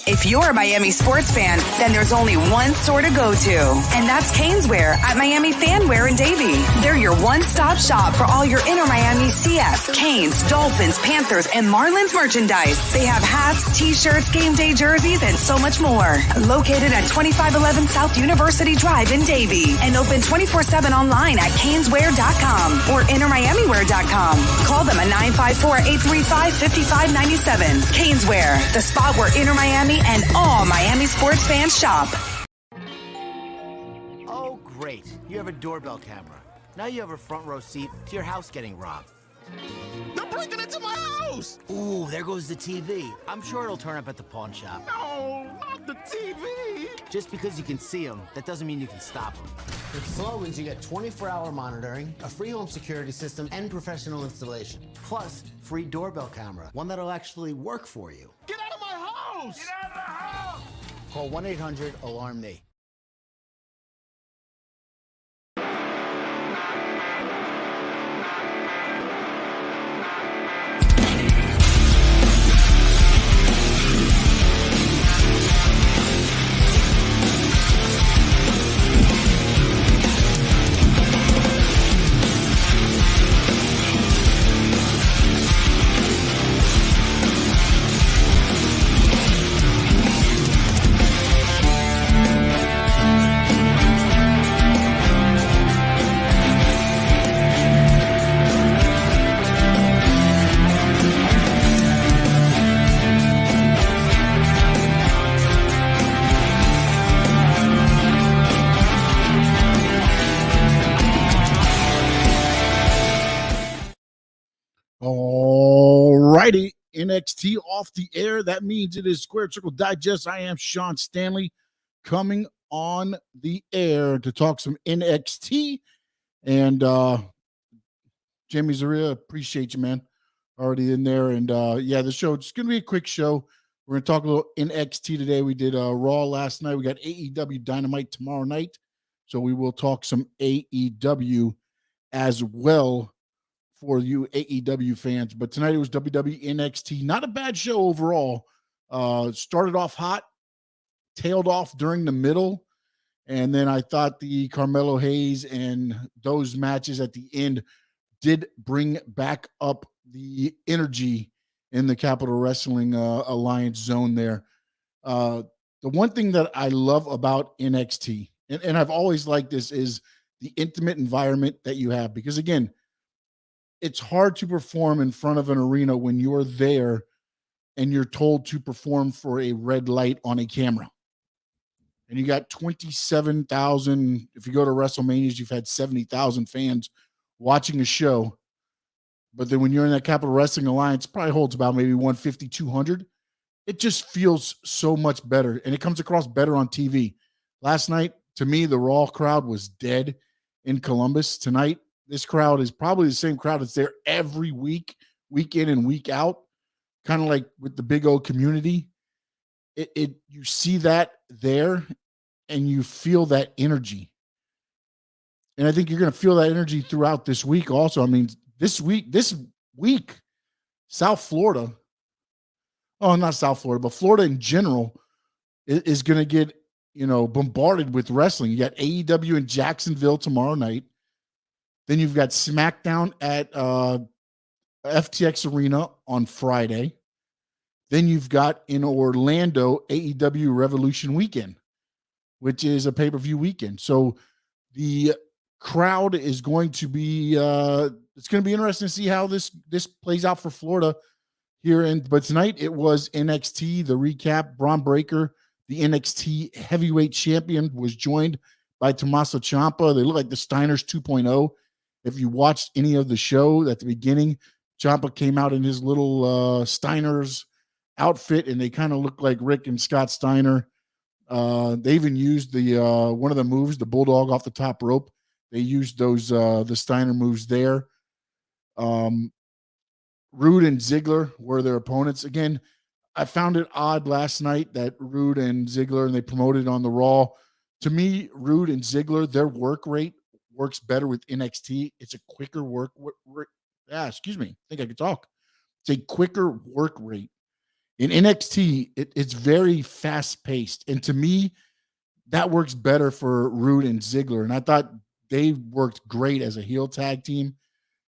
If you're a Miami sports fan, then there's only one store to go to, and that's Caneswear at Miami Fanwear in Davie. They're your one-stop shop for all your Inter Miami CF, Canes, Dolphins, Panthers, and Marlins merchandise. They have hats, t-shirts, game day jerseys, and so much more. Located at 2511 South University Drive in Davie, and open 24/7 online at caneswear.com or intermiamiwear.com. Call them at 954-835-5597. Caneswear, the spot where Inter Miami and all Miami sports fans shop. Oh, great. You have a doorbell camera. Now you have a front row seat to your house getting robbed. They're breaking into my house! Ooh, there goes the TV. I'm sure it'll turn up at the pawn shop. No, not the TV! Just because you can see them, that doesn't mean you can stop them. With Slogans, you get 24-hour monitoring, a free home security system, and professional installation. Plus, free doorbell camera, one that'll actually work for you. Get out of my house! Get out of the house! Call 1-800-ALARM-ME. Alrighty, NXT off the air. That means it is Square Circle Digest. I am Sean Stanley coming on the air to talk some NXT. And Jamie Zaria, appreciate you, man. Already in there. And yeah, the show, it's going to be a quick show. We're going to talk a little NXT today. We did Raw last night. We got AEW Dynamite tomorrow night. So we will talk some AEW as well for you AEW fans. But tonight it was WWE NXT. Not a bad show overall. Started off hot, tailed off during the middle, and then I thought the Carmelo Hayes and those matches at the end did bring back up the energy in the Capital Wrestling Alliance zone there. The one thing that I love about NXT, and I've always liked this, is the intimate environment that you have. Because again, it's hard to perform in front of an arena when you're there and you're told to perform for a red light on a camera. And you got 27,000. If you go to WrestleManias, you've had 70,000 fans watching a show. But then when you're in that Capital Wrestling Alliance, it probably holds about maybe 150, 200. It just feels so much better. And it comes across better on TV. Last night, to me, the Raw crowd was dead in Columbus. Tonight, this crowd is probably the same crowd that's there every week, week in and week out, kind of like with the Big O community. You see that there, and you feel that energy. And I think you're going to feel that energy throughout this week also. I mean, this week, South Florida, oh, not South Florida, but Florida in general is going to get, bombarded with wrestling. You got AEW in Jacksonville tomorrow night. Then you've got SmackDown at FTX Arena on Friday. Then you've got in Orlando AEW Revolution Weekend, which is a pay-per-view weekend. So the crowd is going to be it's going to be interesting to see how this plays out for Florida here. But tonight it was NXT, the recap. Braun Breaker, the NXT heavyweight champion, was joined by Tommaso Ciampa. They look like the Steiners 2.0. If you watched any of the show at the beginning, Ciampa came out in his little Steiners outfit, and they kind of look like Rick and Scott Steiner. They even used the one of the moves, the bulldog off the top rope. They used those the Steiner moves there. Rude and Ziggler were their opponents. Again, I found it odd last night that Rude and Ziggler, and they promoted on the Raw. To me, Rude and Ziggler, their work rate works better with NXT. It's a quicker work. I think I could talk. It's a quicker work rate In NXT, it's very fast paced, and to me, that works better for Rude and Ziggler. And I thought they worked great as a heel tag team.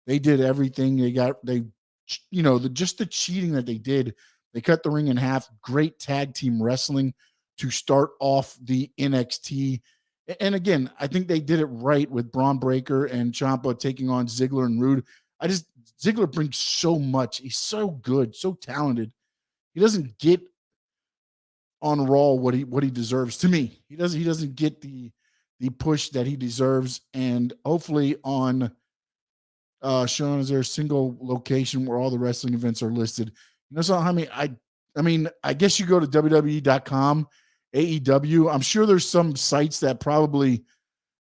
They did everything. Just the cheating that they did. They cut the ring in half. Great tag team wrestling to start off the NXT. And again, I think they did it right with Braun Breaker and Ciampa taking on Ziggler and Rude. Ziggler brings so much. He's so good, so talented. He doesn't get on Raw what he deserves. To me, he doesn't get the push that he deserves. And hopefully on Sean, is there a single location where all the wrestling events are listed? So I guess you go to WWE.com, AEW. I'm sure there's some sites that probably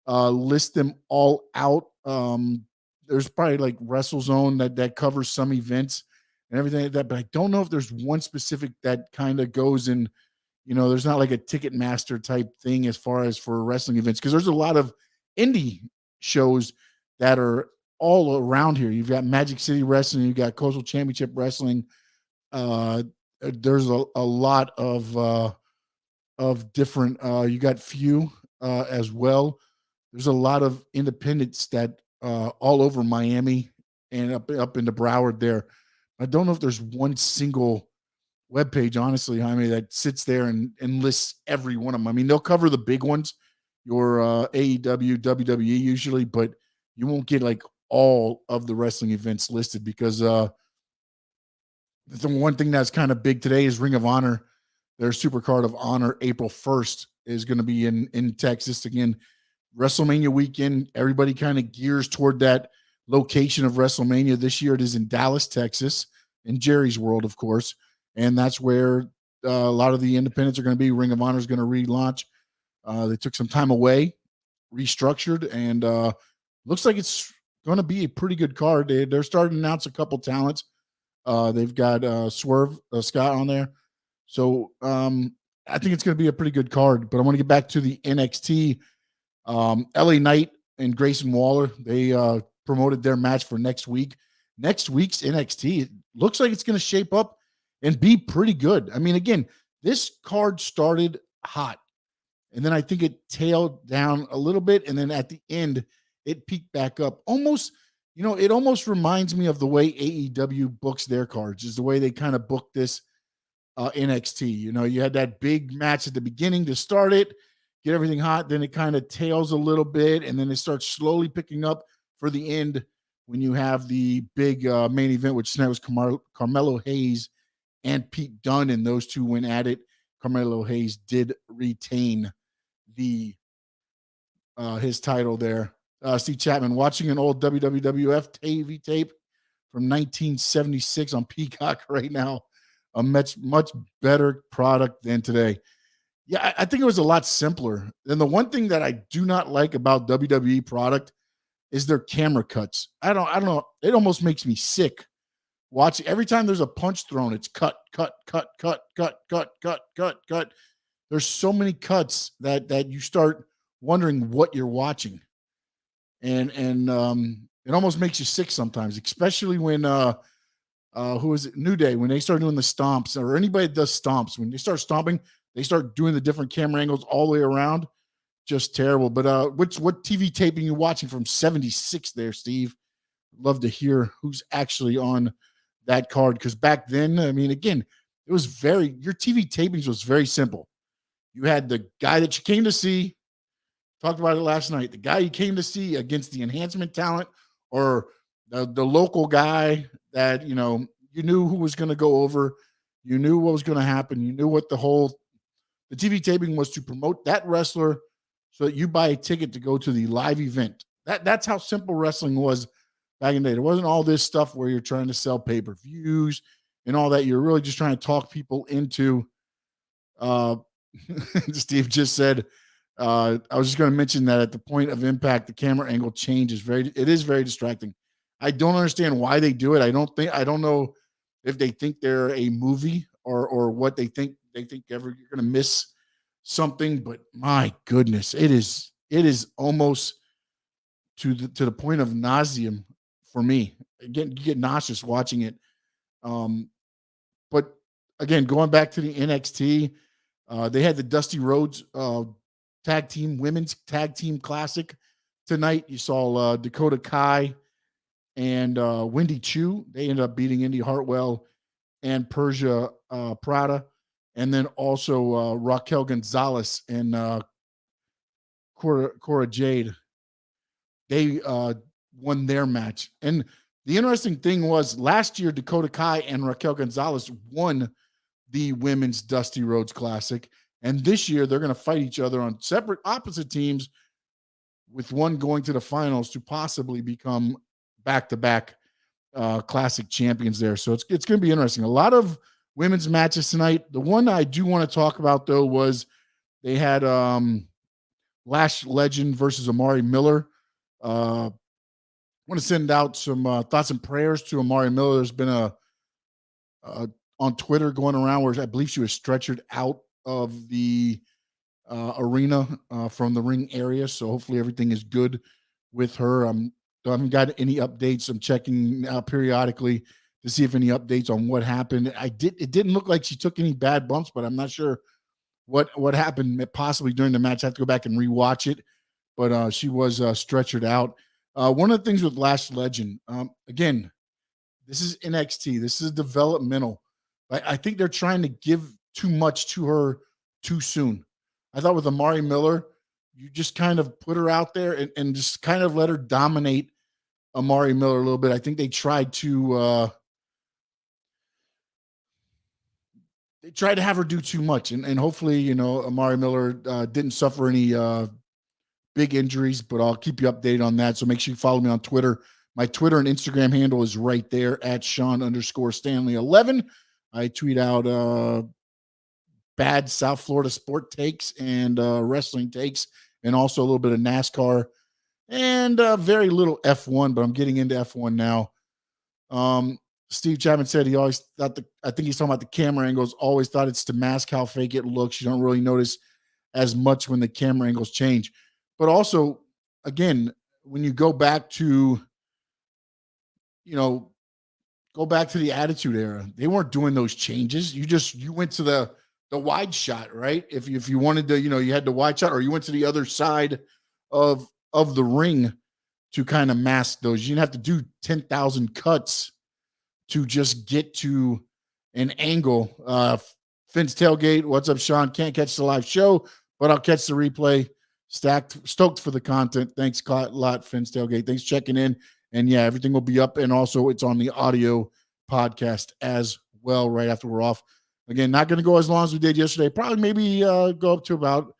list them all out. There's probably like WrestleZone that covers some events and everything like that, but I don't know if there's one specific that kind of goes in. There's not like a Ticketmaster type thing as far as for wrestling events, because there's a lot of indie shows that are all around here. You've got Magic City Wrestling, you've got Coastal Championship Wrestling. There's a lot of different. You got Few as well. There's a lot of independents that all over Miami and up into Broward there. I don't know if there's one single webpage, honestly, Jaime, that sits there and lists every one of them. I mean, they'll cover the big ones, your AEW, WWE usually, but you won't get like all of the wrestling events listed, because the one thing that's kind of big today is Ring of Honor. Their Supercard of Honor, April 1st, is going to be in Texas again. WrestleMania weekend, everybody kind of gears toward that location of WrestleMania. This year it is in Dallas, Texas, in Jerry's World, of course. And that's where a lot of the independents are going to be. Ring of Honor is going to relaunch. They took some time away, restructured, and looks like it's going to be a pretty good card. They're starting to announce a couple talents. They've got Swerve Scott on there. So I think it's going to be a pretty good card. But I want to get back to the NXT. Ellie Knight and Grayson Waller, they promoted their match for next week. Next week's NXT, it looks like it's going to shape up and be pretty good. I mean, again, this card started hot, and then I think it tailed down a little bit, and then at the end, it peaked back up. Almost, it almost reminds me of the way AEW books their cards, is the way they kind of book this NXT. You had that big match at the beginning to start it, get everything hot, then it kind of tails a little bit, and then it starts slowly picking up for the end when you have the big main event, which tonight was Carmelo Hayes and Pete Dunne, and those two went at it. Carmelo Hayes did retain his title there. Steve Chapman, watching an old WWF TV tape from 1976 on Peacock right now. A much better product than today. Yeah, I think it was a lot simpler. And the one thing that I do not like about WWE product is their camera cuts. I don't know. It almost makes me sick. Watch every time there's a punch thrown, it's cut. There's so many cuts that you start wondering what you're watching. And it almost makes you sick sometimes, especially when who is it? New Day, when they start doing the stomps, or anybody that does stomps, when they start stomping, they start doing the different camera angles all the way around. Just terrible. But what TV taping you watching from 76 there, Steve? Love to hear who's actually on that card, because back then, I mean, again, it was your TV tapings was very simple. You had the guy that you came to see, talked about it last night, the guy you came to see against the enhancement talent, or the local guy that you knew who was going to go over, you knew what was going to happen, you knew what the TV taping was to promote that wrestler, so that you buy a ticket to go to the live event. That's how simple wrestling was back in the day. There wasn't all this stuff where you're trying to sell pay-per-views and all that. You're really just trying to talk people into Steve just said, I was just going to mention that at the point of impact, the camera angle change is very distracting. I don't understand why they do it. I don't know if they think they're a movie or what they think you're going to miss something, but my goodness, it is almost to the point of nauseum for me. Again, you get nauseous watching it. But again, going back to the NXT, they had the Dusty Rhodes women's tag team classic tonight. You saw Dakota Kai and Wendy Chu. They ended up beating Indy Hartwell and Persia Prada. And then also Raquel Gonzalez and Cora Jade. They won their match. And the interesting thing was last year, Dakota Kai and Raquel Gonzalez won the Women's Dusty Rhodes Classic. And this year, they're going to fight each other on separate opposite teams, with one going to the finals to possibly become back-to-back classic champions there. So it's going to be interesting. A lot of women's matches tonight. The one I do want to talk about, though, was they had Lash Legend versus Amari Miller. I want to send out some thoughts and prayers to Amari Miller. There's been a on Twitter going around where I believe she was stretchered out of the arena from the ring area. So hopefully everything is good with her. I haven't got any updates. I'm checking out periodically to see if any updates on what happened. It didn't look like she took any bad bumps, but I'm not sure what happened possibly during the match. I have to go back and rewatch it, but she was stretchered out. One of the things with Lash Legend, again, this is NXT. This is developmental. I think they're trying to give too much to her too soon. I thought with Amari Miller, you just kind of put her out there and just kind of let her dominate Amari Miller a little bit. I think they tried to have her do too much, and hopefully, Amari Miller didn't suffer any big injuries, but I'll keep you updated on that. So make sure you follow me on Twitter. My Twitter and Instagram handle is right there at Sean_Stanley11. I tweet out bad South Florida sport takes and wrestling takes, and also a little bit of NASCAR and very little F1, but I'm getting into F1 now. Steve Chapman said he always thought I think he's talking about the camera angles, always thought it's to mask how fake it looks. You don't really notice as much when the camera angles change. But also, again, when you go back to, the Attitude Era, they weren't doing those changes. You went to the wide shot, right? If you wanted to, you had the wide shot, or you went to the other side of the ring to kind of mask those. You didn't have to do 10,000 cuts to just get to an angle. Finn's Tailgate, what's up, Sean? Can't catch the live show, but I'll catch the replay. Stoked for the content. Thanks a lot, Finn's Tailgate. Thanks for checking in. And yeah, everything will be up, and also it's on the audio podcast as well right after we're off. Again, not going to go as long as we did yesterday. Probably maybe go up to about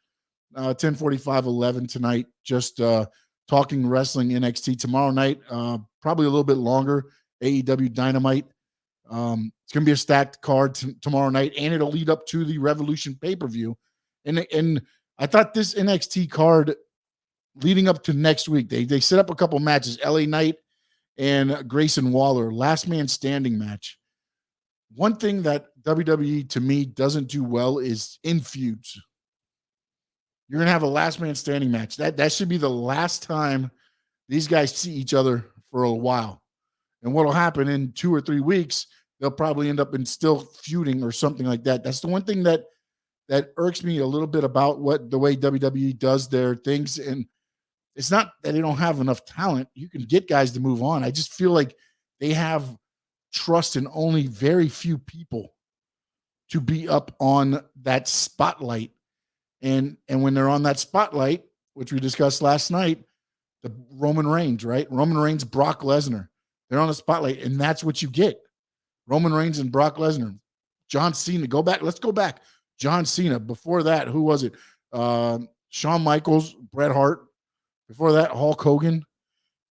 10:45, 11 tonight. Just talking wrestling NXT. Tomorrow night, probably a little bit longer. AEW Dynamite. It's going to be a stacked card tomorrow night, and it'll lead up to the Revolution pay-per-view. And I thought this NXT card leading up to next week, they set up a couple matches, LA Knight and Grayson Waller, last man standing match. One thing that WWE, to me, doesn't do well is in feuds. You're going to have a last man standing match. That should be the last time these guys see each other for a while. And what will happen in 2 or 3 weeks, they'll probably end up in still feuding or something like that. That's the one thing that irks me a little bit about the way WWE does their things. And it's not that they don't have enough talent. You can get guys to move on. I just feel like they have trust in only very few people to be up on that spotlight. And when they're on that spotlight, which we discussed last night, the Roman Reigns, right? Roman Reigns, Brock Lesnar. They're on the spotlight, and that's what you get. Roman Reigns and Brock Lesnar. John Cena. Let's go back. John Cena. Before that, who was it? Shawn Michaels, Bret Hart. Before that, Hulk Hogan.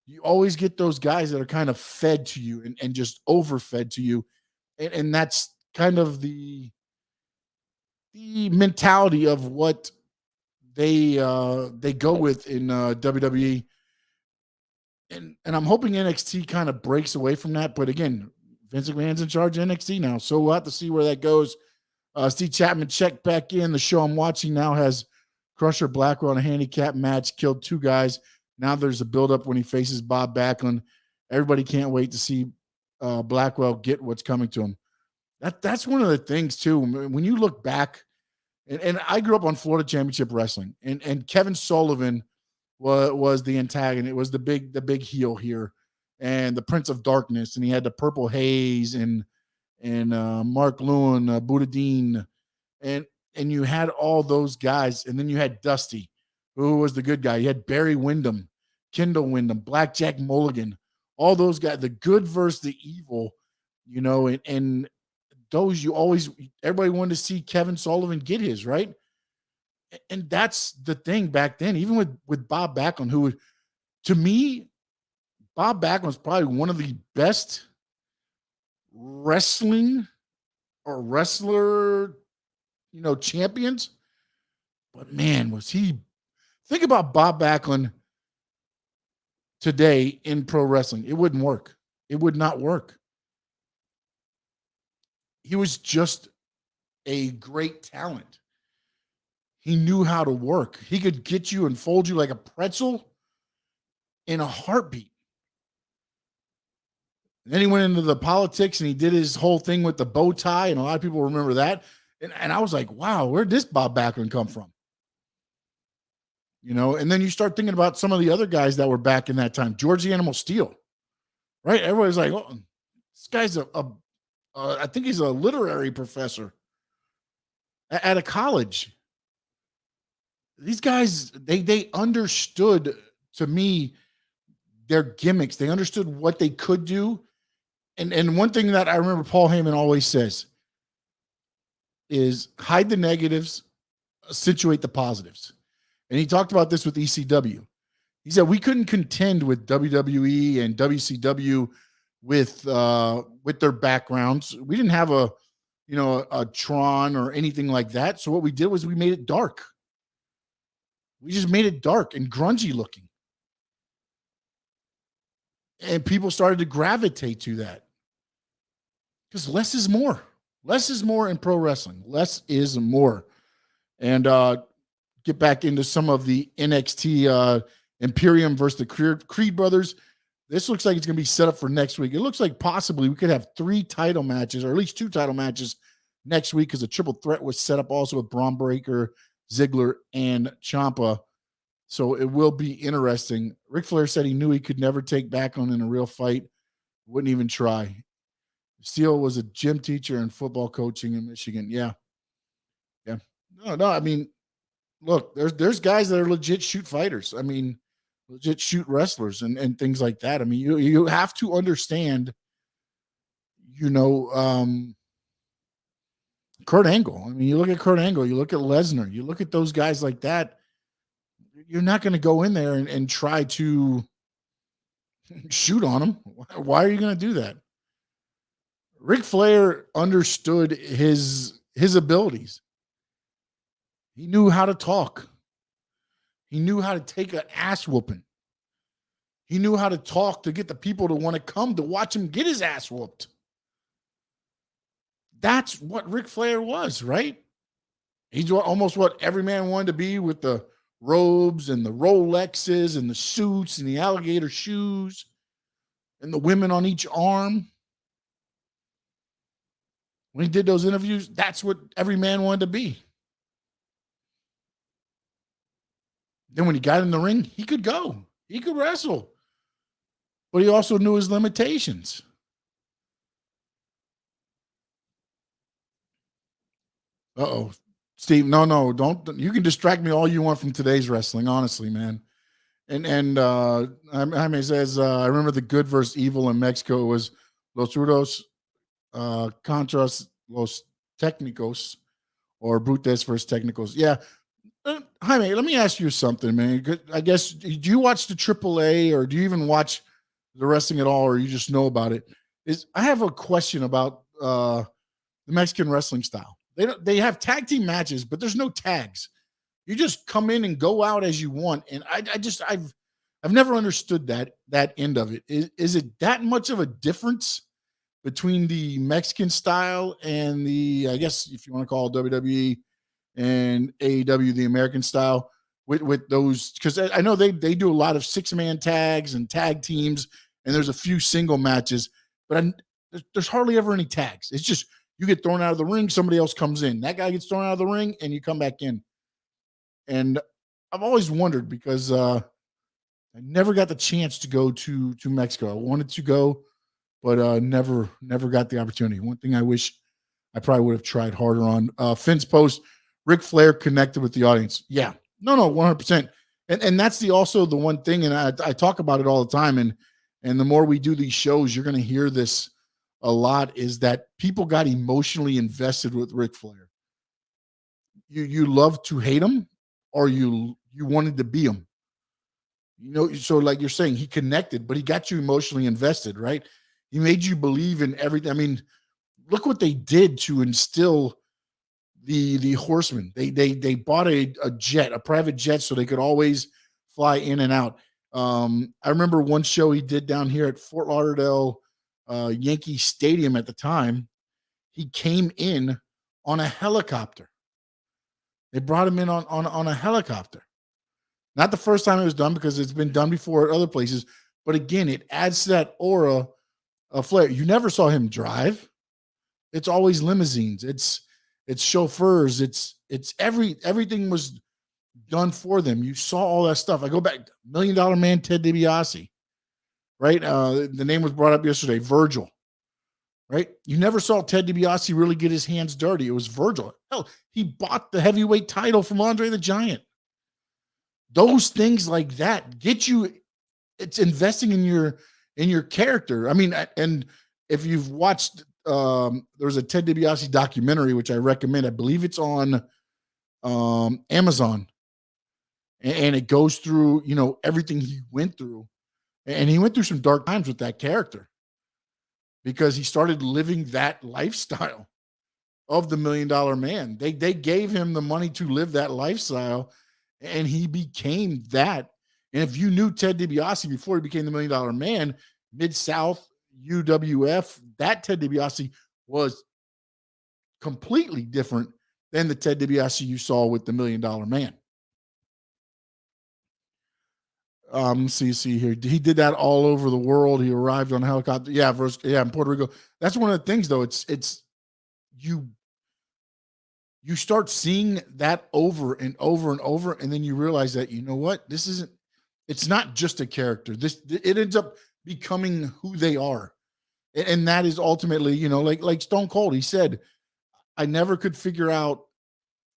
You always get those guys that are kind of fed to you and just overfed to you. And that's kind of the mentality of what they go with in WWE. And I'm hoping NXT kind of breaks away from that. But again, Vince McMahon's in charge of NXT now. So we'll have to see where that goes. Steve Chapman checked back in. The show I'm watching now has Crusher Blackwell in a handicap match, killed 2 guys. Now there's a buildup when he faces Bob Backlund. Everybody can't wait to see Blackwell get what's coming to him. That's one of the things too. When you look back, and I grew up on Florida Championship Wrestling, and Kevin Sullivan was the antagonist. It was the big heel here, and the Prince of Darkness, and he had the Purple Haze and Mark Lewin, Buddha Dean, and you had all those guys, and then you had Dusty, who was the good guy. You had Barry Windham, Kendall Windham, Blackjack Mulligan, all those guys, the good versus the evil, and those everybody wanted to see Kevin Sullivan get his, right? And that's the thing back then, even with Bob Backlund, who, to me, Bob Backlund was probably one of the best wrestling or wrestler, champions. But man, was he, think about Bob Backlund today in pro wrestling. It wouldn't work. It would not work. He was just a great talent. He knew how to work. He could get you and fold you like a pretzel in a heartbeat. And then he went into the politics and he did his whole thing with the bow tie, and a lot of people remember that. And I was like, wow, where'd this Bob Backlund come from? And then you start thinking about some of the other guys that were back in that time. George the Animal Steel, right? Everybody's like, oh, this guy's I think he's a literary professor at a college. These guys, they understood, to me, their gimmicks. They understood what they could do. And one thing that I remember Paul Heyman always says is hide the negatives, situate the positives. And he talked about this with ECW. He said we couldn't contend with WWE and WCW with their backgrounds. We didn't have a Tron or anything like that. So what we did was we made it dark. We just made it dark and grungy looking. And people started to gravitate to that. Because less is more. Less is more in pro wrestling. Less is more. And get back into some of the NXT Imperium versus the Creed brothers. This looks like it's going to be set up for next week. It looks like possibly we could have 3 title matches, or at least 2 title matches next week, because a triple threat was set up also with Braun Breaker, Ziggler, and Ciampa. So it will be interesting. Ric Flair said he knew he could never take Backlund in a real fight. Wouldn't even try. Steele was a gym teacher and football coaching in Michigan. Yeah. No. I mean, look, there's guys that are legit shoot fighters. I mean, legit shoot wrestlers and things like that. I mean, you have to understand, Kurt Angle. I mean, you look at Kurt Angle, you look at Lesnar, you look at those guys like that. You're not going to go in there and try to shoot on them. Why are you going to do that? Ric Flair understood his abilities. He knew how to talk. He knew how to take an ass whooping. He knew how to talk to get the people to want to come to watch him get his ass whooped. That's what Ric Flair was, right? He's almost what every man wanted to be, with the robes and the Rolexes and the suits and the alligator shoes and the women on each arm. When he did those interviews, that's what every man wanted to be. Then when he got in the ring, he could go. He could wrestle. But he also knew his limitations. Uh-oh. Steve, no, don't. You can distract me all you want from today's wrestling, honestly, man. And Jaime says, I remember the good versus evil in Mexico was Los Rudos Contras Los Técnicos, or Brutes versus Técnicos. Yeah. Jaime, let me ask you something, man. I guess, do you watch the AAA, or do you even watch the wrestling at all, or you just know about it? I have a question about the Mexican wrestling style. They have tag team matches, but there's no tags. You just come in and go out as you want. And I've never understood that end of it. Is it that much of a difference between the Mexican style and the, I guess if you want to call it WWE and AEW, the American style, with those? Because I know they do a lot of 6-man tags and tag teams, and there's a few single matches, but there's hardly ever any tags. It's just You get thrown out of the ring, somebody else comes in. That guy gets thrown out of the ring, and you come back in. And I've always wondered because I never got the chance to go to Mexico. I wanted to go, but never got the opportunity. One thing I wish I probably would have tried harder on. Finn's post, Ric Flair connected with the audience. Yeah, no, 100%. And that's also the one thing, and I talk about it all the time, and the more we do these shows, you're going to hear this a lot, is that people got emotionally invested with Ric Flair. You love to hate him, or you wanted to be him. So like you're saying, he connected, but he got you emotionally invested, right? He made you believe in everything. I mean, look what they did to instill the Horsemen. They bought a jet, a private jet, so they could always fly in and out. I remember one show he did down here at Fort Lauderdale Yankee Stadium at the time. He came in on a helicopter. They brought him in on a helicopter. Not the first time it was done, because it's been done before at other places. But again, it adds to that aura of Flair. You never saw him drive. It's always limousines. It's chauffeurs. It's everything was done for them. You saw all that stuff. I go back, $1 Million Man, Ted DiBiase, right? The name was brought up yesterday, Virgil, right? You never saw Ted DiBiase really get his hands dirty. It was Virgil. Hell, he bought the heavyweight title from Andre the Giant. Those things like that get you. It's investing in your character. I mean, and if you've watched, there's a Ted DiBiase documentary, which I recommend. I believe it's on Amazon, and it goes through, everything he went through, and he went through some dark times with that character, because he started living that lifestyle of the $1 Million Man. They gave him the money to live that lifestyle, and he became that. And if you knew Ted DiBiase before he became the $1 Million Man, Mid-South, UWF, that Ted DiBiase was completely different than the Ted DiBiase you saw with the $1 Million Man. See here. He did that all over the world. He arrived on a helicopter. Yeah, in Puerto Rico. That's one of the things, though. It's you start seeing that over and over and over, and then you realize that, you know what? It's not just a character. It ends up becoming who they are. And that is ultimately, like Stone Cold, he said, I never could figure out,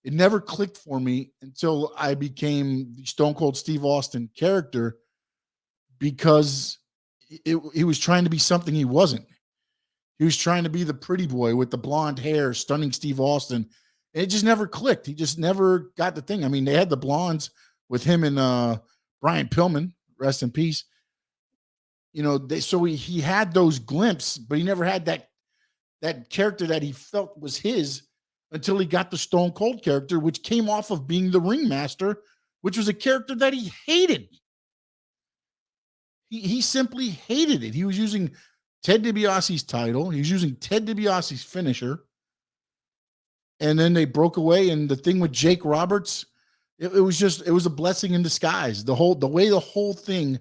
it never clicked for me until I became the Stone Cold Steve Austin character, because he was trying to be something he wasn't. He was trying to be the pretty boy with the blonde hair, stunning Steve Austin. And it just never clicked. He just never got the thing. I mean, they had the blondes with him and Brian Pillman, rest in peace. So he had those glimpses, but he never had that character that he felt was his, until he got the Stone Cold character, which came off of being the Ringmaster, which was a character that he hated. He simply hated it. He was using Ted DiBiase's title. He was using Ted DiBiase's finisher. And then they broke away. And the thing with Jake Roberts, it was a blessing in disguise. The way the whole thing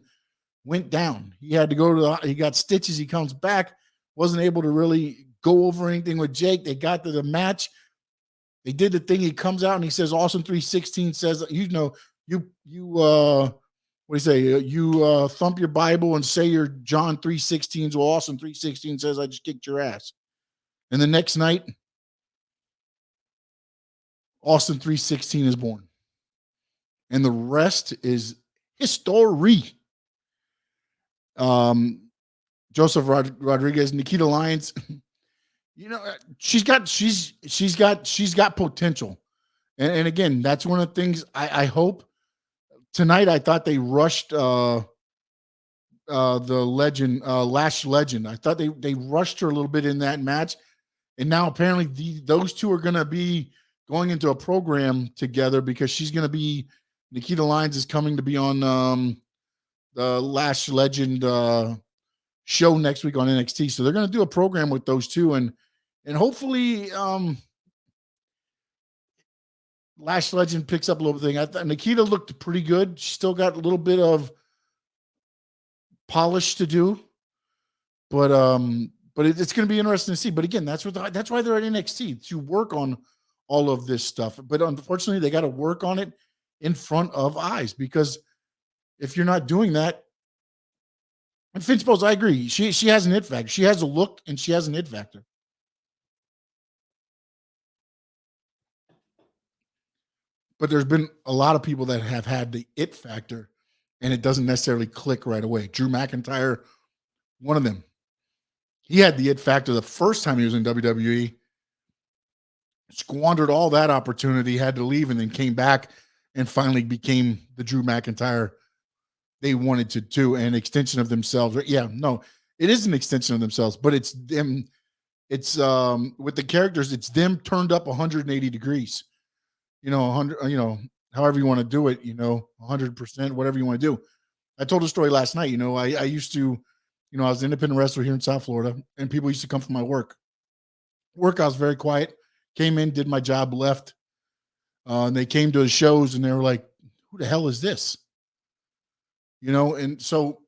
went down. He had to go he got stitches. He comes back, wasn't able to really go over anything with Jake. They got to the match. They did the thing. He comes out and he says, Austin 316 says, what do you say? You thump your Bible and say your John 3:16. Well, Austin 3:16 says, I just kicked your ass. And the next night, Austin 3:16 is born. And the rest is history. Joseph Rodriguez, Nikita Lyons, she's got potential. And again, that's one of the things I hope. Tonight, I thought they rushed the legend, Lash Legend. I thought they rushed her a little bit in that match. And now apparently those two are going to be going into a program together, because she's going to be, Nikita Lyons is coming to be on the Lash Legend show next week on NXT. So they're going to do a program with those two, and hopefully Lash Legend picks up a little thing. I thought Nikita looked pretty good. She still got a little bit of polish to do, but But it's going to be interesting to see. But again, that's why they're at NXT, to work on all of this stuff. But unfortunately, they got to work on it in front of eyes, because if you're not doing that, and Finn Spose, I agree. She has an it factor. She has a look and she has an it factor. But there's been a lot of people that have had the it factor and it doesn't necessarily click right away. Drew McIntyre, one of them. He had the it factor the first time he was in WWE, squandered all that opportunity, had to leave, and then came back and finally became the Drew McIntyre they wanted to do, an extension of themselves. Yeah, no, it is an extension of themselves, but it's them. It's with the characters, it's them turned up 180 degrees. 100, however you want to do it, 100%, whatever you want to do. I told a story last night. I used to, I was an independent wrestler here in South Florida, and people used to come from my work. I was very quiet, came in, did my job, left. And they came to the shows and they were like, who the hell is this? And so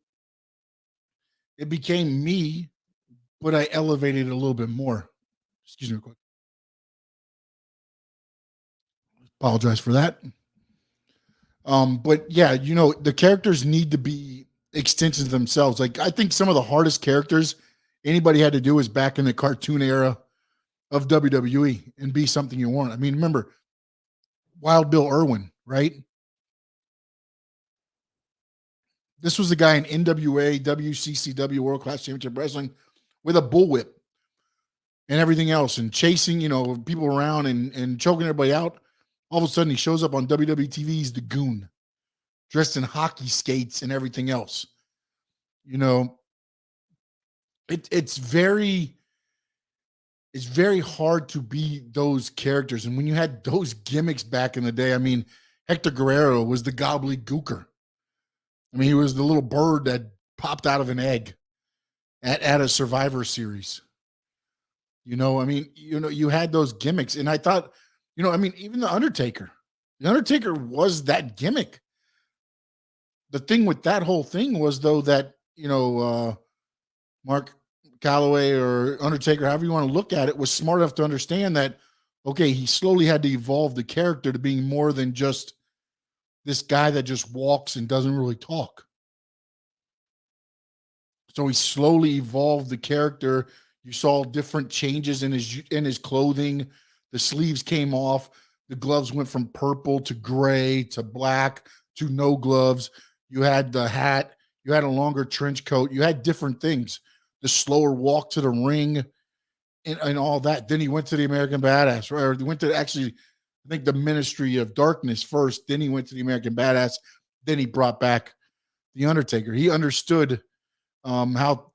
it became me, but I elevated it a little bit more. Excuse me real quick. Apologize for that. But yeah, the characters need to be extensions of themselves. Like, I think some of the hardest characters anybody had to do is back in the cartoon era of WWE and be something you want. I mean, remember Wild Bill Irwin, right? This was the guy in NWA, WCCW, World Class Championship Wrestling, with a bullwhip and everything else, and chasing, people around and choking everybody out. All of a sudden, he shows up on WWE TV. He's the Goon, dressed in hockey skates and everything else. It's very hard to be those characters. And when you had those gimmicks back in the day, I mean, Hector Guerrero was the gobbledygooker. I mean, he was the little bird that popped out of an egg at a Survivor Series. You had those gimmicks. And I thought, even The Undertaker was that gimmick. The thing with that whole thing was, though, that, Mark Calloway or Undertaker, however you want to look at it, was smart enough to understand that, okay, he slowly had to evolve the character to being more than just this guy that just walks and doesn't really talk. So he slowly evolved the character. You saw different changes in his clothing. The sleeves came off. The gloves went from purple to gray to black to no gloves. You had the hat. You had a longer trench coat. You had different things. The slower walk to the ring and all that. Then he went to the American Badass, right? Or he went to, actually, I think, the Ministry of Darkness first. Then he went to the American Badass. Then he brought back the Undertaker. He understood how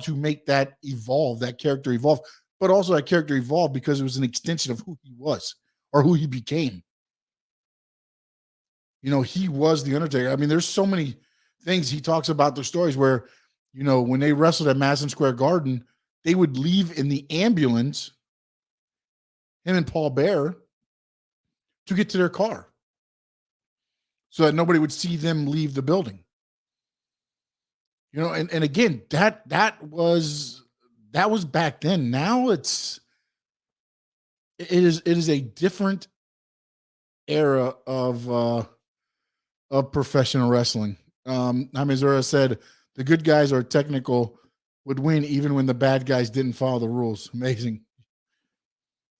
to make that evolve, that character evolve, but also that character evolved because it was an extension of who he was or who he became. He was the Undertaker. I mean, there's so many things he talks about, the stories where, when they wrestled at Madison Square Garden, they would leave in the ambulance, him and Paul Bearer, to get to their car so that nobody would see them leave the building. And again, that was back then. Now it is a different era of professional wrestling. Hamizura said the good guys are technical, would win even when the bad guys didn't follow the rules. Amazing.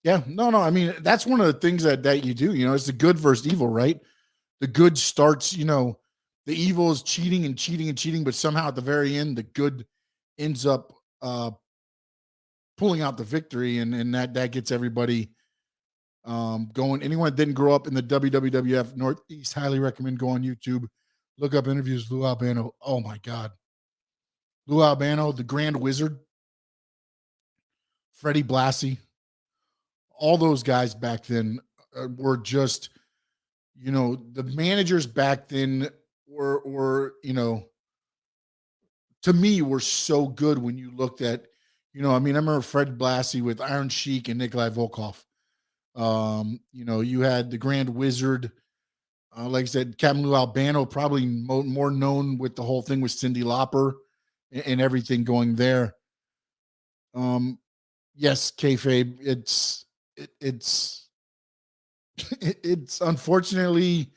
Yeah, no. I mean, that's one of the things that you do. It's the good versus evil, right? The good starts, the evil is cheating and cheating and cheating, but somehow at the very end, the good ends up pulling out the victory, and that gets everybody going. Anyone that didn't grow up in the WWF Northeast, highly recommend go on YouTube, look up interviews with Lou Albano. Oh my God. Lou Albano, the Grand Wizard, Freddie Blassie, all those guys back then were just, the managers back then were, to me, were so good when you looked at, I remember Fred Blassie with Iron Sheik and Nikolai Volkov. You had the Grand Wizard, like I said, Captain Lou Albano, probably more known with the whole thing with Cyndi Lauper and everything going there. Yes, kayfabe. It's it's unfortunately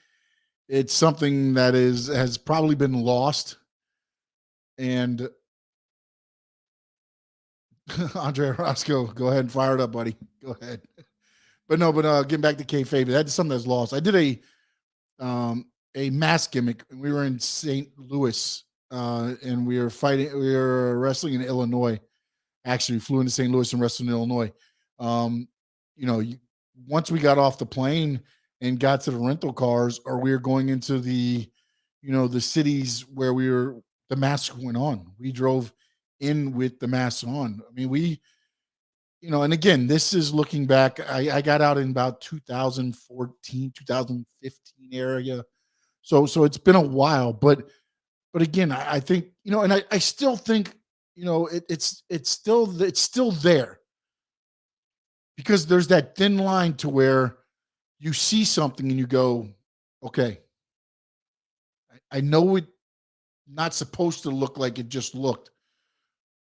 it's something that has probably been lost. And Andre Roscoe, go ahead and fire it up, buddy. Go ahead. But no, getting back to kayfabe, that's something that's lost. I did a mask gimmick. We were in St. Louis, and we were wrestling in Illinois. Actually, flew into St. Louis and wrestled in Illinois. Um, once we got off the plane and got to the rental cars, or we were going into the cities where the mask went on. We drove in with the mask on. I mean, and again, this is looking back. I got out in about 2014, 2015 area. So it's been a while, but again, I think, and I still think, it's still there, because there's that thin line to where you see something and you go, okay, I know it not supposed to look like it just looked,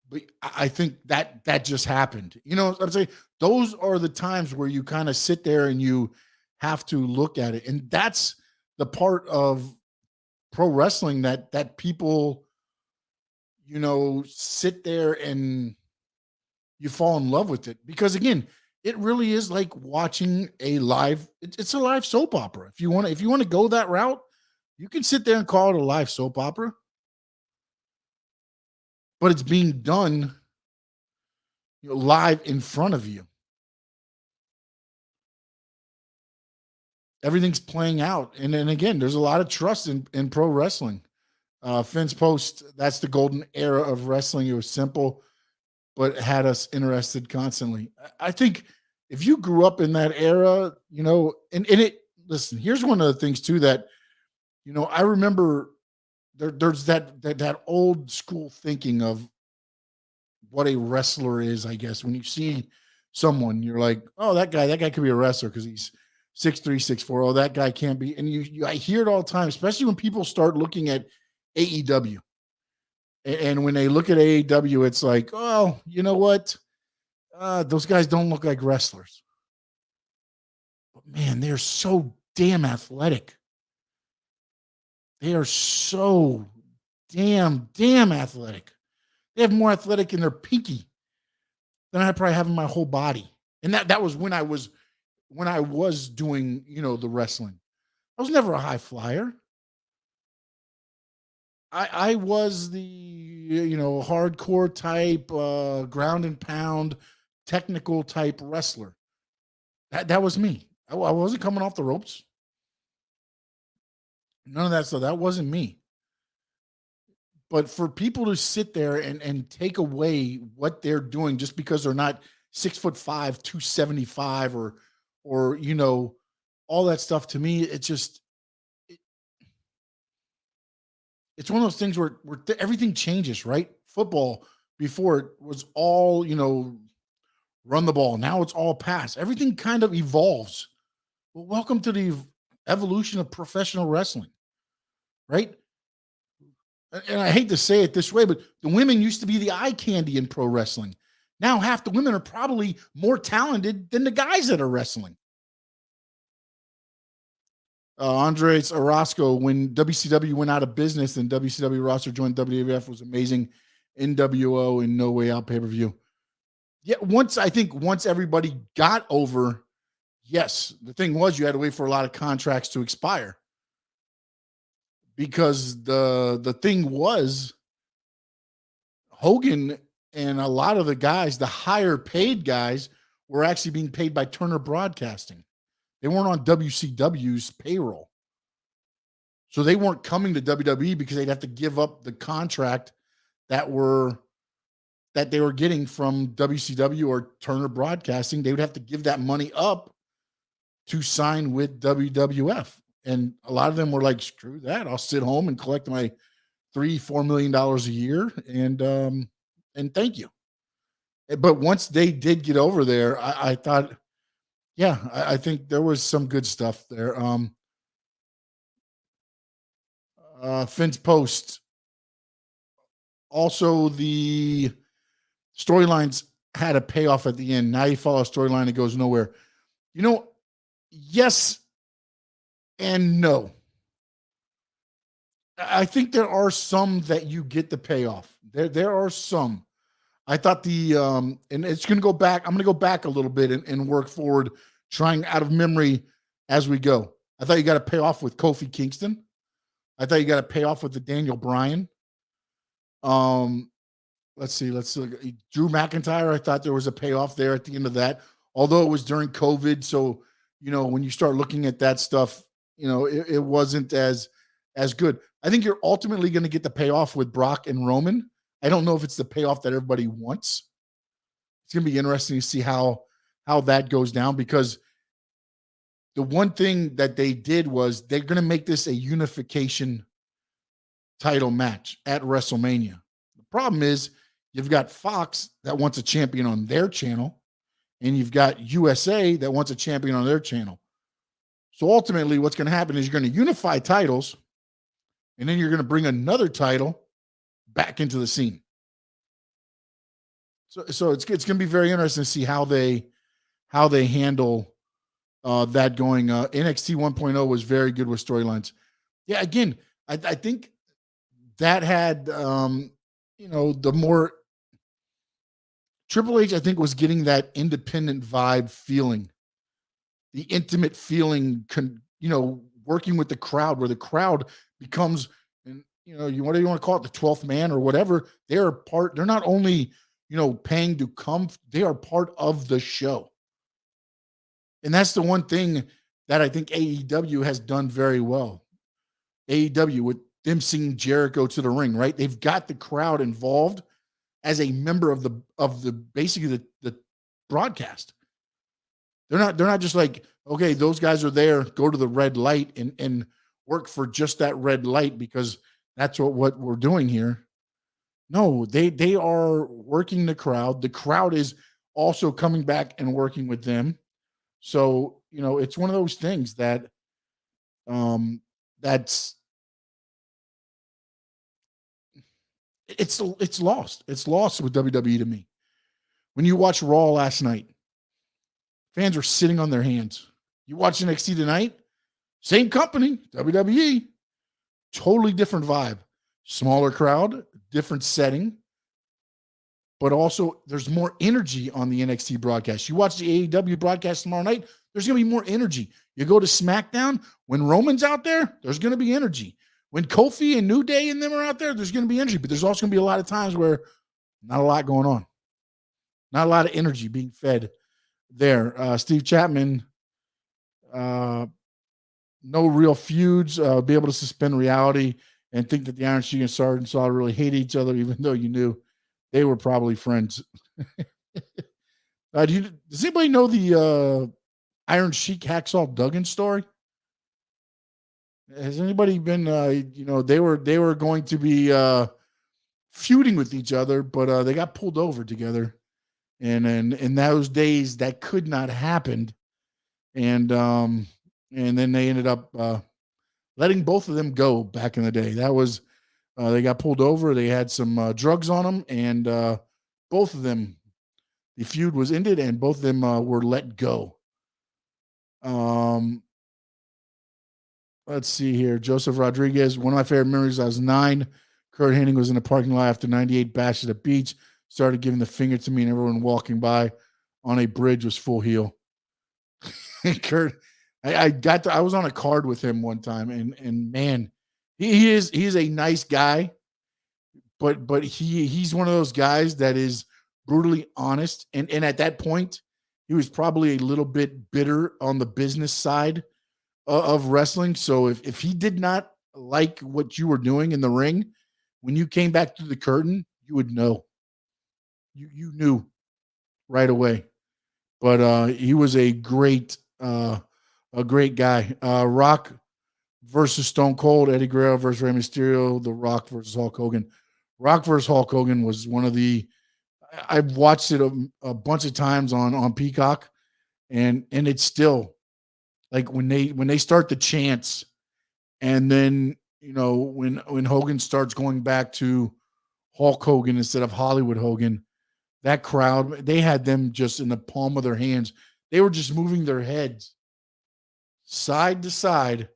but I think that just happened. You know what I'm saying? Those are the times where you kind of sit there and you have to look at it. And that's the part of pro wrestling that people, sit there and you fall in love with it. Because again, it really is like watching it's a live soap opera. If you want to go that route, you can sit there and call it a live soap opera. But it's being done live in front of you. Everything's playing out. And then again, there's a lot of trust in pro wrestling. Finn's post, that's the golden era of wrestling. It was simple, but had us interested constantly. I think if you grew up in that era, listen, here's one of the things too that, I remember there's that old school thinking of what a wrestler is, I guess. When you see someone, you're like, oh, that guy could be a wrestler because he's 6'3", 6'4". Oh, that guy can't be. And I hear it all the time, especially when people start looking at AEW. And when they look at AEW, it's like, oh, you know what? Those guys don't look like wrestlers. But man, they're so damn athletic. They are so damn athletic. They have more athletic in their pinky than I probably have in my whole body. And that was when I was doing, the wrestling. I was never a high flyer. I was the, hardcore type, ground and pound, technical type wrestler. That was me. I wasn't coming off the ropes. None of that stuff. That wasn't me. But for people to sit there and take away what they're doing just because they're not 6'5", 275, or all that stuff, to me, it's one of those things where everything changes, right? Football, before it was all, run the ball. Now it's all pass. Everything kind of evolves. Well, welcome to the evolution of professional wrestling, right? And I hate to say it this way, but the women used to be the eye candy in pro wrestling. Now half the women are probably more talented than the guys that are wrestling. Andres Orozco, when WCW went out of business and WCW roster joined WWF, was amazing. NWO and No Way Out pay-per-view. Yeah, once everybody got over, yes, the thing was you had to wait for a lot of contracts to expire. Because the thing was, Hogan and a lot of the guys, the higher paid guys, were actually being paid by Turner Broadcasting. They weren't on WCW's payroll. So they weren't coming to WWE because they'd have to give up the contract that they were getting from WCW or Turner Broadcasting. They would have to give that money up to sign with WWF. And a lot of them were like, screw that. I'll sit home and collect my $3-4 million a year. And thank you. But once they did get over there, I thought, yeah, I think there was some good stuff there. Finn's post. Also, the storylines had a payoff at the end. Now you follow a storyline that goes nowhere. You know, yes and no. I think there are some that you get the payoff. There are some. I thought and it's going to go back. I'm going to go back a little bit and work forward, trying out of memory as we go. I thought you got to pay off with Kofi Kingston. I thought you got to pay off with the Daniel Bryan. Let's see. Let's look. Drew McIntyre. I thought there was a payoff there at the end of that, although it was during COVID. So, when you start looking at that stuff, it wasn't as good. I think you're ultimately going to get the payoff with Brock and Roman. I don't know if it's the payoff that everybody wants. It's going to be interesting to see how that goes down, because the one thing that they did was they're going to make this a unification title match at WrestleMania. The problem is you've got Fox that wants a champion on their channel, and you've got USA that wants a champion on their channel. So ultimately what's going to happen is you're going to unify titles, and then you're going to bring another title back into the scene. So it's going to be very interesting to see how they handle that going. NXT 1.0 was very good with storylines. Yeah, again, I think that had the more Triple H, I think, was getting that independent vibe feeling, the intimate feeling, working with the crowd, where the crowd becomes, what do you want to call it, the 12th man or whatever. They're not only, paying to come, they are part of the show. And that's the one thing that I think AEW has done very well. AEW, with them singing Jericho to the ring, right? They've got the crowd involved as a member of the basically the broadcast. They're not just like, okay, those guys are there, go to the red light and work for just that red light because that's what we're doing here. No, they are working the crowd. The crowd is also coming back and working with them. So, it's one of those things that that's it's lost. It's lost with WWE to me. When you watch Raw last night, fans were sitting on their hands. You watch NXT tonight, same company, WWE, totally different vibe. Smaller crowd, different setting, but also there's more energy on the NXT broadcast. You watch the AEW broadcast tomorrow night, there's going to be more energy. You go to SmackDown, when Roman's out there, there's going to be energy. When Kofi and New Day and them are out there, there's going to be energy, but there's also going to be a lot of times where not a lot going on. Not a lot of energy being fed there. Steve Chapman, no real feuds, be able to suspend reality and think that the Iron Sheik and Sergeant Saw really hate each other, even though you knew they were probably friends. Does anybody know the Iron Sheik Hacksaw Duggan story? Has anybody been, they were going to be feuding with each other, but they got pulled over together. And in those days, that could not happen. And then they ended up letting both of them go back in the day. That was, they got pulled over. They had some drugs on them, and both of them, the feud was ended, and both of them were let go. Let's see here. Joseph Rodriguez, one of my favorite memories, I was 9. Kurt Hennig was in the parking lot after 98 bashes at the beach, started giving the finger to me, and everyone walking by on a bridge was full heel. Kurt, I was on a card with him one time, and man, he's a nice guy, but he's one of those guys that is brutally honest. And at that point, he was probably a little bit bitter on the business side of wrestling. So if he did not like what you were doing in the ring, when you came back through the curtain, you would know. You knew right away. But he was a great guy. Rock versus Stone Cold, Eddie Guerrero versus Rey Mysterio, The Rock versus Hulk Hogan. Rock versus Hulk Hogan was one of the, I've watched it a bunch of times on Peacock, and it's still like when they start the chants, and then when Hogan starts going back to Hulk Hogan instead of Hollywood Hogan, that crowd, they had them just in the palm of their hands. They were just moving their heads side to side,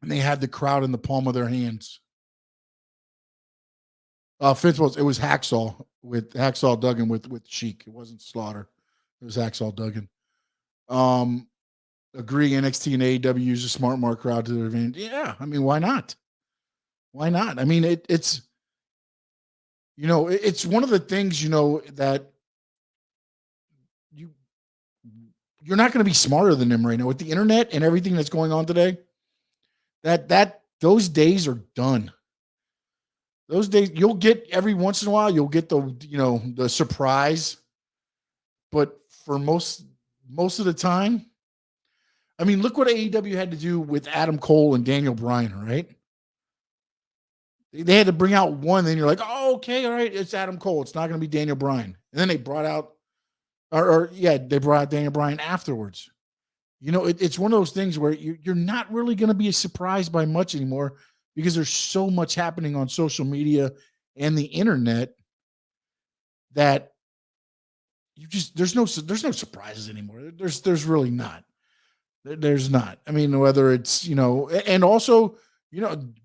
and they had the crowd in the palm of their hands. Fifth was, it was Hacksaw Duggan with Sheik. It wasn't Slaughter. It was Hacksaw Duggan. Agree, NXT and AEW use a smart mark crowd to their advantage. Yeah, I mean, why not? Why not? I mean, it's it's one of the things, that you're not going to be smarter than them right now with the internet and everything that's going on today. That those days are done. Those days, you'll get every once in a while, you'll get the surprise, but for most of the time, I mean, look what AEW had to do with Adam Cole and Daniel Bryan, right? They had to bring out one, then you're like, oh, okay, all right, it's Adam Cole. It's not going to be Daniel Bryan. And then they brought out, they brought out Daniel Bryan afterwards. It's one of those things where you're not really going to be surprised by much anymore because there's so much happening on social media and the internet that there's no surprises anymore. There's really not. There's not. I mean, whether it's, and also,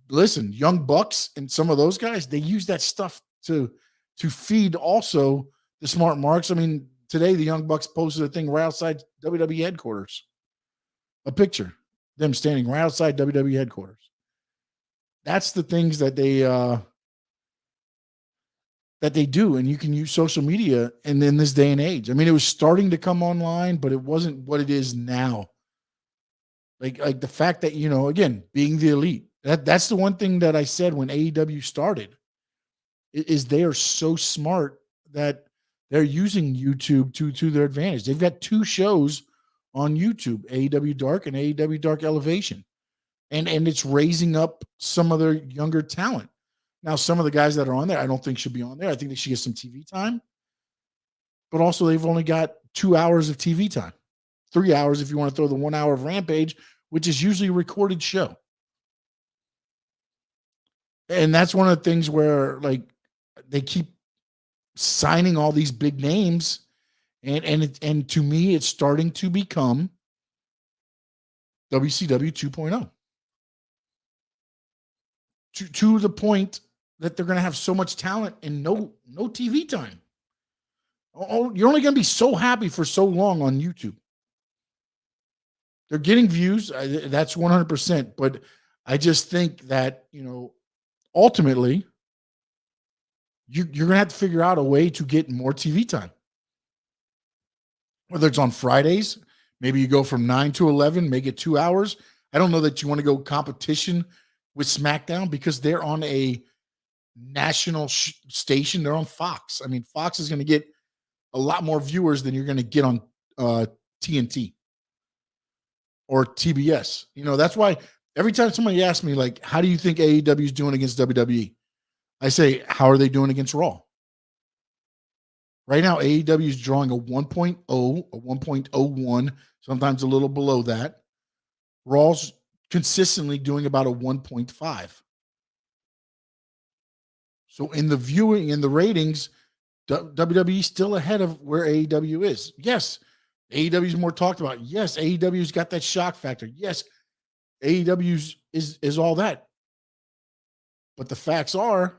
listen, Young Bucks and some of those guys, they use that stuff to feed also the smart marks. I mean, today the Young Bucks posted a thing right outside WWE headquarters, a picture, them standing right outside WWE headquarters. That's the things that they do, and you can use social media. And in this day and age, I mean, it was starting to come online, but it wasn't what it is now. Like the fact that, again, being the elite, that's the one thing that I said when AEW started is they are so smart that they're using YouTube to their advantage. They've got 2 shows on YouTube, AEW Dark and AEW Dark Elevation. And it's raising up some of their younger talent. Now, some of the guys that are on there, I don't think should be on there. I think they should get some TV time. But also, they've only got 2 hours of TV time. 3 hours if you want to throw the 1 hour of Rampage, which is usually a recorded show. And that's one of the things where, like, they keep signing all these big names, and to me, it's starting to become WCW 2.0. To the point that they're going to have so much talent and no TV time. Oh, you're only going to be so happy for so long on YouTube. They're getting views. That's 100%. But I just think that, ultimately, you're going to have to figure out a way to get more TV time. Whether it's on Fridays, maybe you go from 9 to 11, make it 2 hours. I don't know that you want to go competition with SmackDown because they're on a national station. They're on Fox. I mean, Fox is going to get a lot more viewers than you're going to get on TNT or TBS. That's why every time somebody asks me, like, how do you think AEW is doing against WWE? I say, how are they doing against Raw? Right now, AEW is drawing a 1.0, a 1.01, sometimes a little below that. Raw's consistently doing about a 1.5. So in the viewing and the ratings, WWE is still ahead of where AEW is. Yes, AEW is more talked about. Yes, AEW's got that shock factor. Yes, AEW is all that. But the facts are,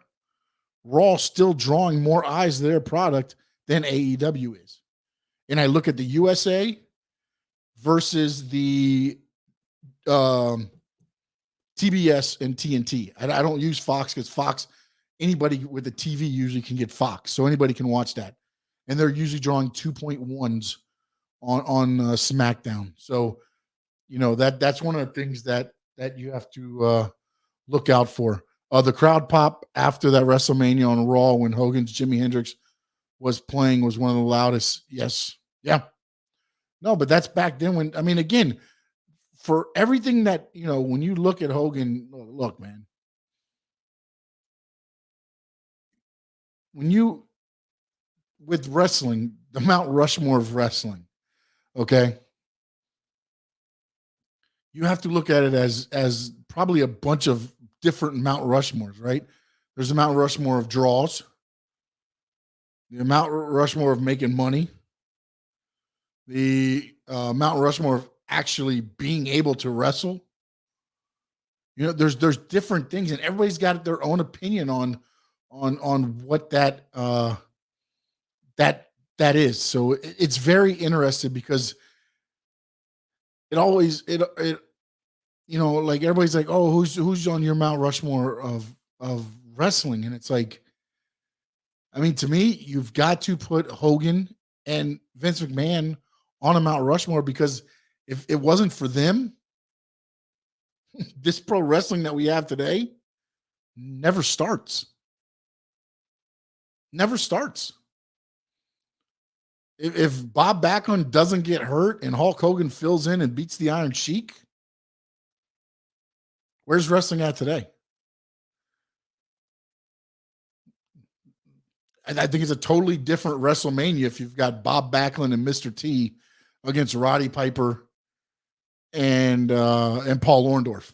Raw still drawing more eyes to their product than AEW is. And I look at the USA versus the TBS and TNT. I don't use Fox because Fox, anybody with a TV usually can get Fox, so anybody can watch that. And they're usually drawing 2.1s on SmackDown. So, that's one of the things that you have to look out for. The crowd pop after that WrestleMania on Raw when Hogan's Jimi Hendrix was playing was one of the loudest. Yes. Yeah. No, but that's back then when, I mean, again, for everything that, when you look at Hogan, look, man, with wrestling, the Mount Rushmore of wrestling, okay, you have to look at it as probably a bunch of different Mount Rushmores, right? There's a Mount Rushmore of draws. the Mount Rushmore of making money, the Mount Rushmore of actually being able to wrestle. You know, there's different things, and everybody's got their own opinion on what that that is. So it's very interesting because it always it you know, like everybody's like, oh, who's on your Mount Rushmore of wrestling, and it's like, I mean, to me, you've got to put Hogan and Vince McMahon on a Mount Rushmore, because if it wasn't for them, this pro wrestling that we have today never starts. Never starts. If Bob Backlund doesn't get hurt and Hulk Hogan fills in and beats the Iron Sheik, where's wrestling at today? And I think it's a totally different WrestleMania if you've got Bob Backlund and Mr. T against Roddy Piper and Paul Orndorff.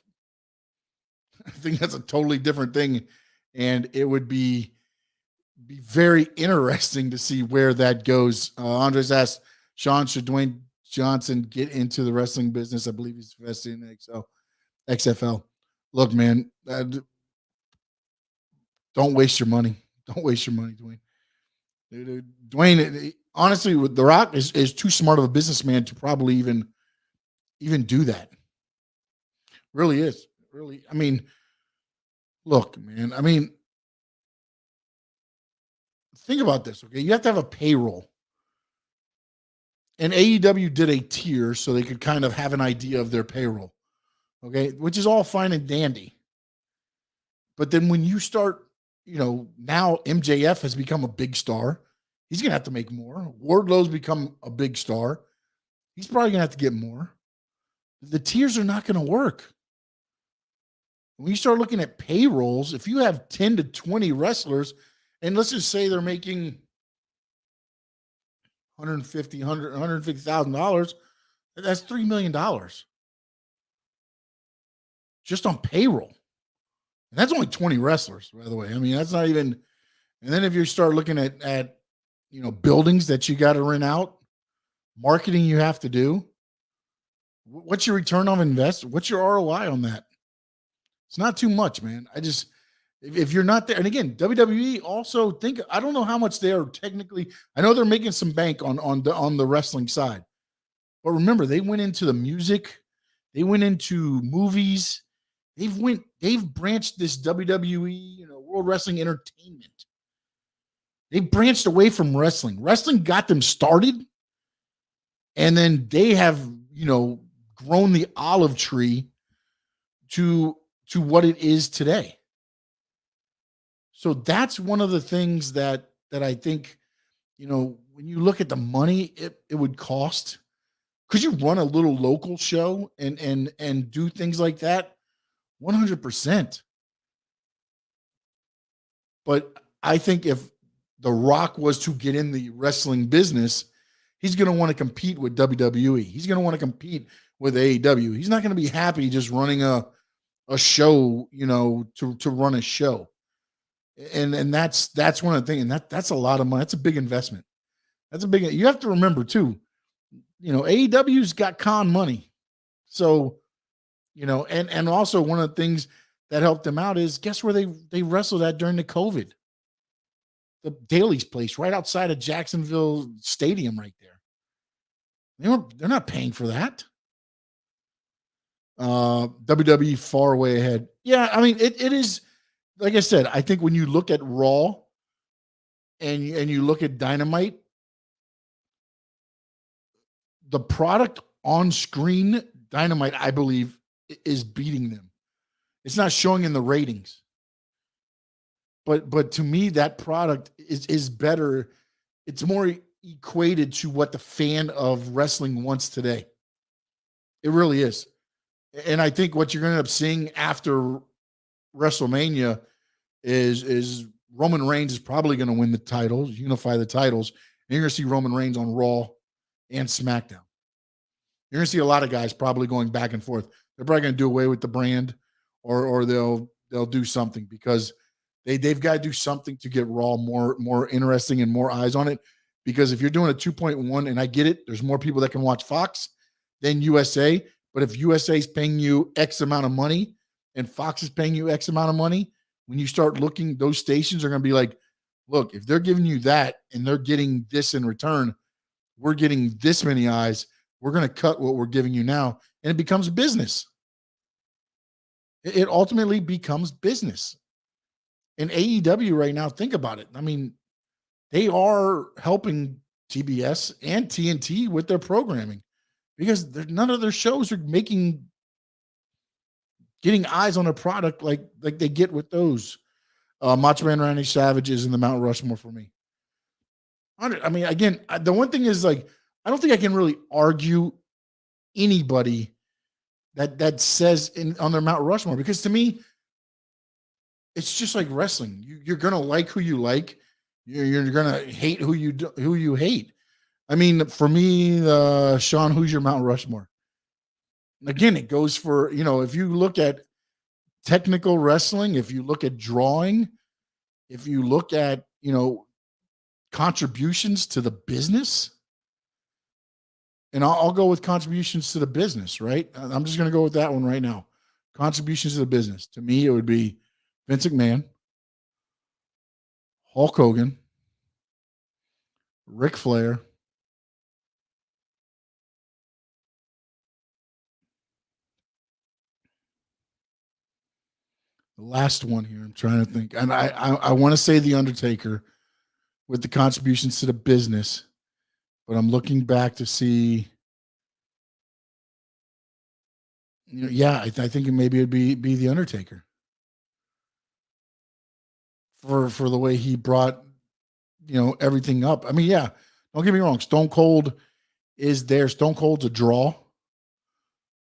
I think that's a totally different thing, and it would be very interesting to see where that goes. Andres asked, Sean, should Dwayne Johnson get into the wrestling business? I believe he's invested in XFL. Look, man, don't waste your money. Don't waste your money, Dwayne. Dwayne, honestly, with The Rock is too smart of a businessman to probably even do that. Really is. Really. I mean, look, man. I mean, think about this, okay? You have to have a payroll. And AEW did a tier so they could kind of have an idea of their payroll, okay? Which is all fine and dandy. But then when you start, you know, now MJF has become a big star. He's going to have to make more. Wardlow's become a big star. He's probably going to have to get more. The tiers are not going to work. When you start looking at payrolls, if you have 10 to 20 wrestlers, and let's just say they're making $150,000, that's $3 million just on payroll. And that's only 20 wrestlers, by the way. I mean, that's not even. And then if you start looking at you know, buildings that you got to rent out, marketing you have to do, what's your return on investment? What's your ROI on that? It's not too much, man. If you're not there, and again, WWE also I don't know how much they are technically. I know they're making some bank on the wrestling side, but remember, they went into the music, they went into movies, they've branched this WWE, you know, World Wrestling Entertainment. They branched away from wrestling. Wrestling got them started, and then they have, you know, grown the olive tree to what it is today. So that's one of the things that I think, you know, when you look at the money it would cost, could you run a little local show and do things like that? 100%. But I think if The Rock was to get in the wrestling business, he's going to want to compete with WWE. He's going to want to compete with AEW. He's not going to be happy just running a show, you know, to run a show. And that's one of the things, and that's a lot of money. That's a big investment. You have to remember too, you know, AEW's got con money. So, you know, and also one of the things that helped them out is, guess where they wrestled at during the COVID? The Daly's place right outside of Jacksonville Stadium right there. They're not paying for that. WWE far way ahead. Yeah, I mean, it is, like I said, I think when you look at Raw and you look at Dynamite, the product on screen, Dynamite, I believe, is beating them. It's not showing in the ratings. But to me, that product is better. It's more equated to what the fan of wrestling wants today. It really is. And I think what you're going to end up seeing after WrestleMania is Roman Reigns is probably going to win the titles, unify the titles. And you're going to see Roman Reigns on Raw and SmackDown. You're going to see a lot of guys probably going back and forth. They're probably going to do away with the brand, or they'll do something, because They've got to do something to get Raw more interesting and more eyes on it. Because if you're doing a 2.1, and I get it, there's more people that can watch Fox than USA. But if USA is paying you X amount of money and Fox is paying you X amount of money, when you start looking, those stations are going to be like, look, if they're giving you that and they're getting this in return, we're getting this many eyes. We're going to cut what we're giving you now. And it becomes business. It ultimately becomes business. And AEW right now, think about it. I mean, they are helping TBS and TNT with their programming because none of their shows are getting eyes on a product like they get with those. Macho Man Randy Savage is in the Mount Rushmore for me. I mean, again, the one thing is like, I don't think I can really argue anybody that says on their Mount Rushmore, because to me, it's just like wrestling. You're gonna like who you like. You're gonna hate who you hate. I mean, for me, Sean, who's your Mount Rushmore? Again, it goes for, if you look at technical wrestling, if you look at drawing, if you look at, contributions to the business, and I'll go with contributions to the business, right? I'm just going to go with that one right now. Contributions to the business. To me, it would be Vince McMahon, Hulk Hogan, Ric Flair, the last one here, I'm trying to think. And I want to say The Undertaker with the contributions to the business, but I'm looking back to see. I think maybe it'd be The Undertaker for the way he brought, everything up. I mean, yeah, don't get me wrong. Stone Cold is there. Stone Cold's a draw.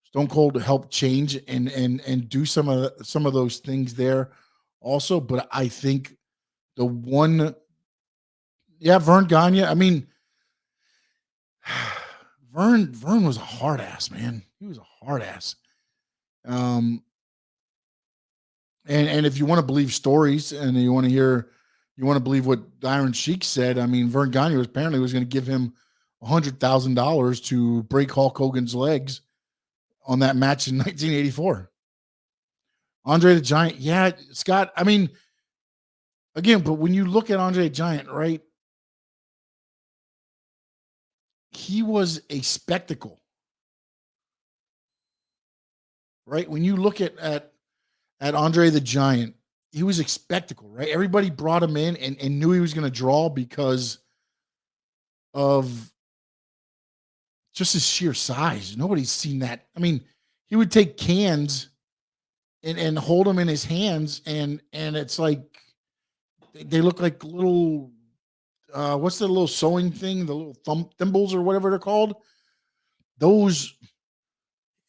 Stone Cold to help change and do some of those things there also. But I think the one, Vern Gagne. I mean, Vern was a hard ass, man. He was a hard ass. And if you want to believe stories and you want to believe what Iron Sheik said, I mean, Vern Gagne was going to give him $100,000 to break Hulk Hogan's legs on that match in 1984. Andre the Giant. Yeah, Scott. I mean, again, but when you look at Andre the Giant, right? He was a spectacle. Right? When you look at Andre the Giant, he was a spectacle, right? Everybody brought him in and knew he was going to draw because of just his sheer size. Nobody's seen that. I mean, he would take cans and hold them in his hands, and it's like they look like little what's the little sewing thing, the little thimbles or whatever they're called. Those,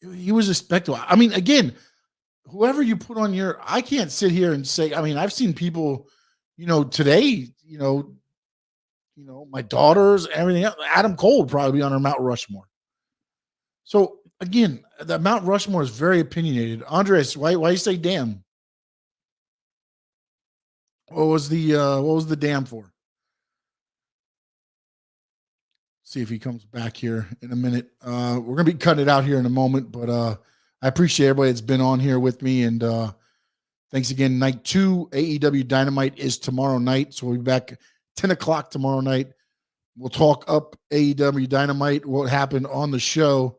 he was a spectacle. I mean, again, whoever you put on I can't sit here and say, I mean, I've seen people, today, my daughters, everything else, Adam Cole would probably be on our Mount Rushmore. So again, the Mount Rushmore is very opinionated. Andres, why you say damn? What was the damn for? See if he comes back here in a minute. We're gonna be cutting it out here in a moment, but I appreciate everybody that's been on here with me, and thanks again. Night 2 AEW Dynamite is tomorrow night, so we'll be back 10 o'clock tomorrow night. We'll talk up AEW Dynamite, what happened on the show.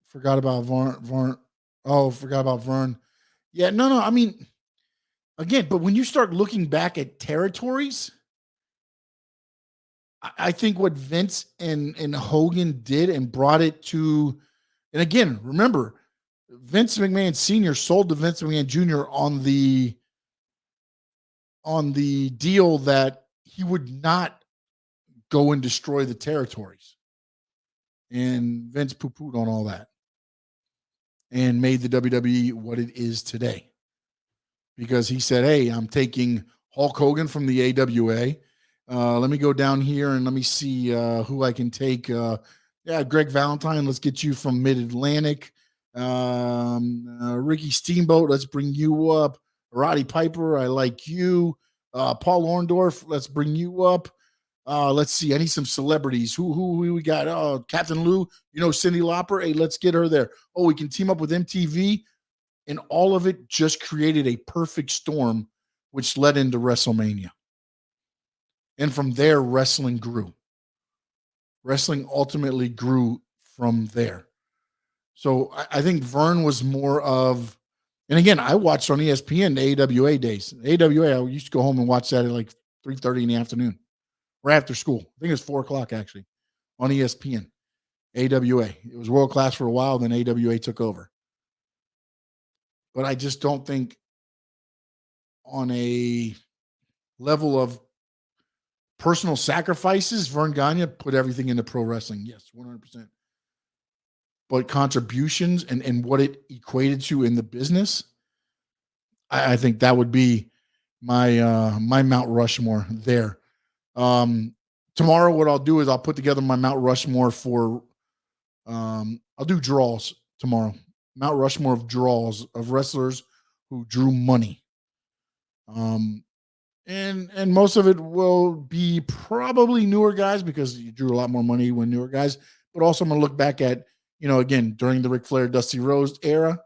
Forgot about Vern. Oh, forgot about Vern. Yeah, no. I mean, again, but when you start looking back at territories, I think what Vince and Hogan did and brought it to, and again, remember, Vince McMahon Sr. sold to Vince McMahon Jr. on the deal that he would not go and destroy the territories. And Vince poo-pooed on all that and made the WWE what it is today. Because he said, hey, I'm taking Hulk Hogan from the AWA. Let me go down here and let me see who I can take. Greg Valentine, let's get you from Mid-Atlantic. Ricky Steamboat, let's bring you up. Roddy Piper, I like you. Paul Orndorff, let's bring you up. Let's see. I need some celebrities. Who we got? Oh, Captain Lou. You know Cyndi Lauper. Hey, let's get her there. Oh, we can team up with MTV, and all of it just created a perfect storm, which led into WrestleMania. And from there, wrestling grew. Wrestling ultimately grew from there. So I think Vern was more of, and again, I watched on ESPN the AWA days. AWA, I used to go home and watch that at like 3:30 in the afternoon, right after school. I think it was 4:00 actually on ESPN. AWA. It was world class for a while, then AWA took over. But I just don't think on a level of personal sacrifices, Vern Gagne put everything into pro wrestling. Yes, 100%. But contributions and what it equated to in the business, I think that would be my my Mount Rushmore there. Tomorrow, what I'll do is I'll put together my Mount Rushmore for I'll do draws tomorrow. Mount Rushmore of draws of wrestlers who drew money. And most of it will be probably newer guys because you drew a lot more money when newer guys. But also I'm gonna look back at, again, during the Ric Flair, Dusty Rhodes era,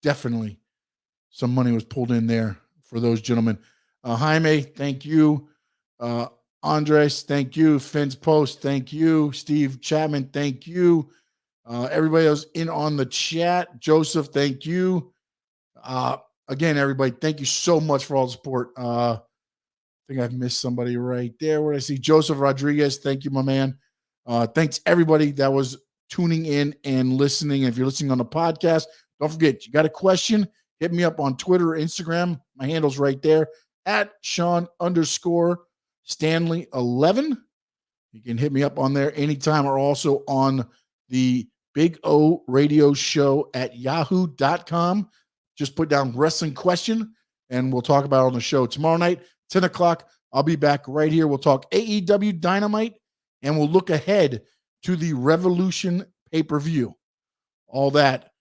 definitely some money was pulled in there for those gentlemen. Jaime, thank you. Andres, thank you. Finn's Post, thank you. Steve Chapman, thank you. Everybody else in on the chat. Joseph, thank you. Again, everybody, thank you so much for all the support. I think I've missed somebody right there. Where I see Joseph Rodriguez, thank you, my man. Thanks everybody that was tuning in and listening. If you're listening on the podcast, don't forget, you got a question, hit me up on Twitter or Instagram. My handle's right there at Sean_Stanley11. You can hit me up on there anytime or also on the Big O Radio Show at yahoo.com. Just put down wrestling question and we'll talk about it on the show tomorrow night, 10 o'clock. I'll be back right here. We'll talk AEW Dynamite and we'll look ahead to the Revolution pay-per-view. All that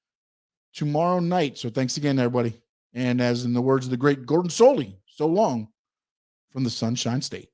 tomorrow night. So thanks again, everybody. And as in the words of the great Gordon Soley, so long from the Sunshine State.